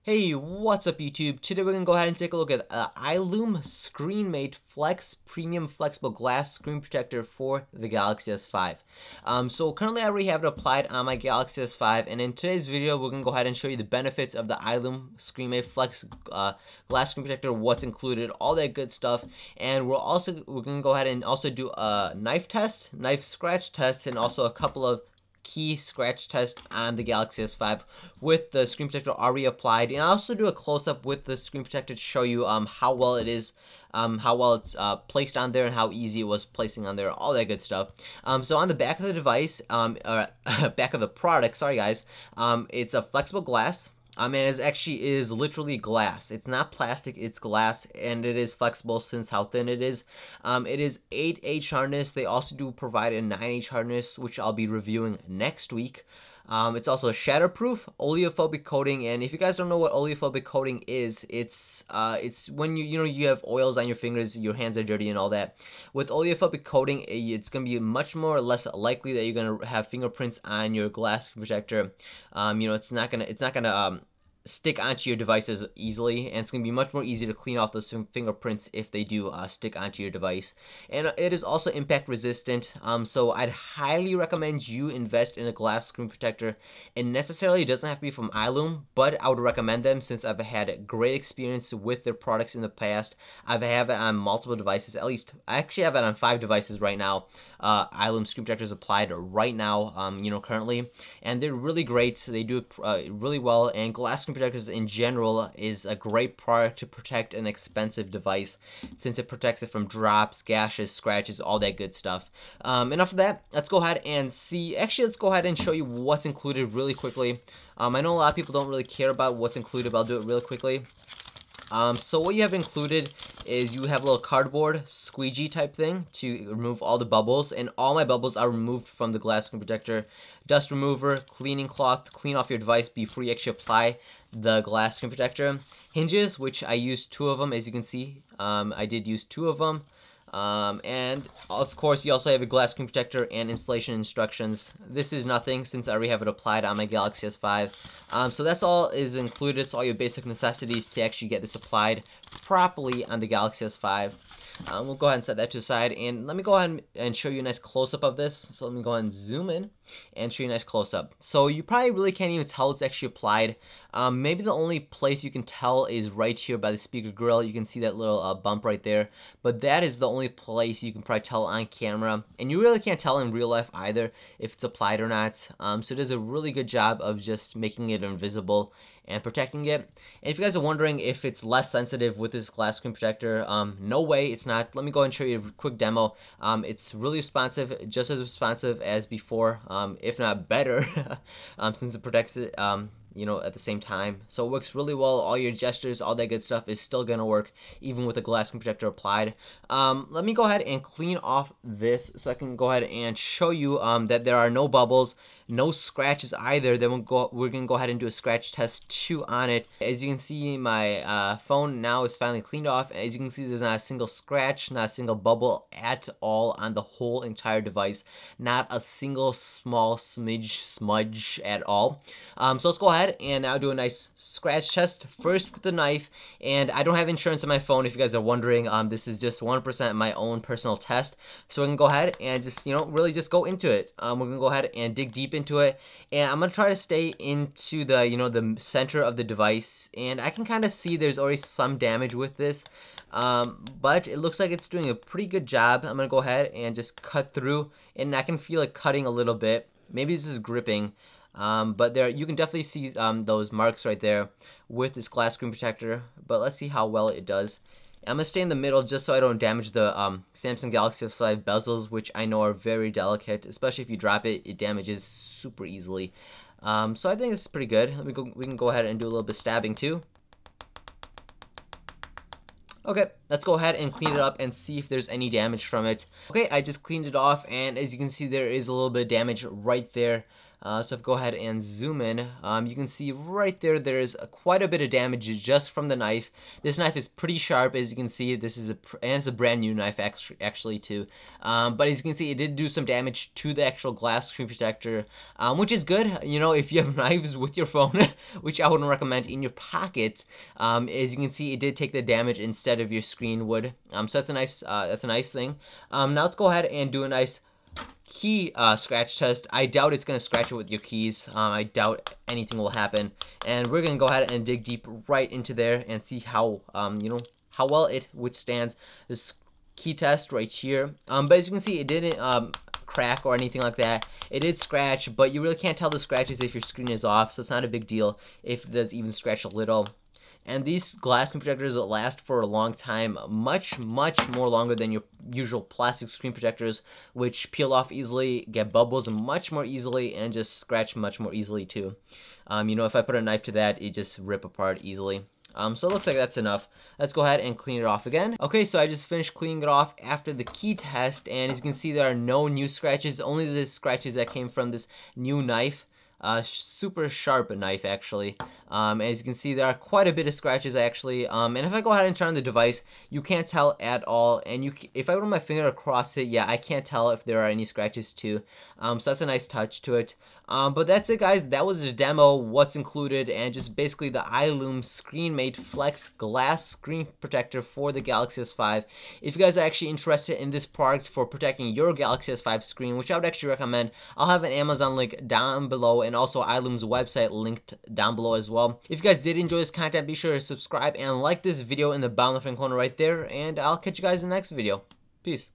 Hey, what's up YouTube? Today we're going to go ahead and take a look at iloome ScreenMate Flex Premium Flexible Glass Screen Protector for the Galaxy S5. So currently I already have it applied on my Galaxy S5, and in today's video we're going to go ahead and show you the benefits of the iloome ScreenMate Flex Glass Screen Protector, what's included, all that good stuff, and we're going to go ahead and also do a knife test, knife scratch test, and also a couple of key scratch test on the Galaxy S5 with the screen protector already applied, and I'll also do a close-up with the screen protector to show you how well it is, how well it's placed on there, and how easy it was placing on there, all that good stuff. So on the back of the device, back of the product, sorry guys, it's a flexible glass. And it actually is literally glass. It's not plastic, it's glass, and it is flexible since how thin it is. It is 8H harness. They also do provide a 9H harness, which I'll be reviewing next week. It's also a shatterproof oleophobic coating, and if you guys don't know what oleophobic coating is, it's when you have oils on your fingers, your hands are dirty and all that. With oleophobic coating, it's gonna be much more or less likely that you're gonna have fingerprints on your glass protector. It's not gonna stick onto your devices easily, and it's going to be much more easy to clean off those fingerprints if they do stick onto your device. And it is also impact resistant, so I'd highly recommend you invest in a glass screen protector. It necessarily doesn't have to be from iloome, but I would recommend them since I've had great experience with their products in the past. I have it on multiple devices, at least I actually have it on 5 devices right now. iloome screen protectors applied right now, currently, and they're really great. They do it really well, and glass screen protectors in general is a great product to protect an expensive device since it protects it from drops, gashes, scratches, all that good stuff. Enough of that. Let's go ahead and see. Actually, let's go ahead and show you what's included really quickly. I know a lot of people don't really care about what's included, but I'll do it really quickly. So what you have included is you have a little cardboard squeegee type thing to remove all the bubbles, and all my bubbles are removed from the glass screen protector. Dust remover, cleaning cloth to clean off your device before you actually apply the glass screen protector. Hinges, which I used 2 of them, as you can see. I did use 2 of them. And of course you also have a glass screen protector and installation instructions. This is nothing since I already have it applied on my Galaxy S5. So that's all is included. So all your basic necessities to actually get this applied properly on the Galaxy S5. We'll go ahead and set that to the side, and let me go ahead and show you a nice close-up of this. So let me go ahead and zoom in and show you a nice close-up. So you probably really can't even tell it's actually applied. Maybe the only place you can tell is right here by the speaker grill. You can see that little bump right there, but that is the only place you can probably tell on camera, and you really can't tell in real life either if it's applied or not. So it does a really good job of just making it invisible and protecting it. And if you guys are wondering if it's less sensitive with this glass screen protector, no way, it's not. Let me go and show you a quick demo. It's really responsive, just as responsive as before, if not better, since it protects it at the same time. So it works really well. All your gestures, all that good stuff is still gonna work even with the glass screen protector applied. Let me go ahead and clean off this so I can go ahead and show you that there are no bubbles, no scratches either. Then we're gonna go ahead and do a scratch test too on it. As you can see, my phone now is finally cleaned off. As you can see, there's not a single scratch, not a single bubble at all on the whole entire device. Not a single small smudge at all. So let's go ahead and now do a nice scratch test first with the knife. And I don't have insurance on my phone, if you guys are wondering. This is just 1% my own personal test. So we're gonna go ahead and just really just go into it. We're gonna go ahead and dig deep into it, and I'm gonna try to stay into the the center of the device. And I can kind of see there's already some damage with this, but it looks like it's doing a pretty good job. I'm gonna go ahead and just cut through, and I can feel it cutting a little bit. Maybe this is gripping. But there you can definitely see those marks right there with this glass screen protector. But let's see how well it does. I'm gonna stay in the middle just so I don't damage the Samsung Galaxy S5 bezels, which I know are very delicate. Especially if you drop it, it damages super easily. So I think this is pretty good. We can go ahead and do a little bit of stabbing too. Okay, let's go ahead and clean it up and see if there's any damage from it. Okay, I just cleaned it off, and as you can see, there is a little bit of damage right there. So if I go ahead and zoom in, you can see right there, there's quite a bit of damage just from the knife. This knife is pretty sharp, as you can see. This is and it's a brand new knife actually too. But as you can see, it did do some damage to the actual glass screen protector, which is good. You know, if you have knives with your phone, which I wouldn't recommend in your pocket, as you can see, it did take the damage instead of your screen would. So that's a nice thing. Now let's go ahead and do a nice key scratch test. I doubt it's going to scratch it with your keys. I doubt anything will happen. And we're going to go ahead and dig deep right into there and see how, you know, how well it withstands this key test right here. But as you can see, it didn't crack or anything like that. It did scratch, but you really can't tell the scratches if your screen is off, so it's not a big deal if it does even scratch a little. And these glass screen protectors will last for a long time, much more longer than your usual plastic screen protectors, which peel off easily, get bubbles much more easily, and just scratch much more easily too. You know, if I put a knife to that, it just rip apart easily. So it looks like that's enough. Let's go ahead and clean it off again. Okay, so I just finished cleaning it off after the key test, and as you can see, there are no new scratches, only the scratches that came from this new knife. Super sharp knife actually. As you can see, there are quite a bit of scratches actually. And if I go ahead and turn on the device, you can't tell at all. And if I run my finger across it, yeah, I can't tell if there are any scratches too. So that's a nice touch to it. But that's it, guys. That was the demo, what's included, and just basically the iloome ScreenMate Flex glass screen protector for the Galaxy S5. If you guys are actually interested in this product for protecting your Galaxy S5 screen, which I would actually recommend, I'll have an Amazon link down below and also iloome's website linked down below as well. If you guys did enjoy this content, be sure to subscribe and like this video in the bottom left hand corner right there, and I'll catch you guys in the next video. Peace.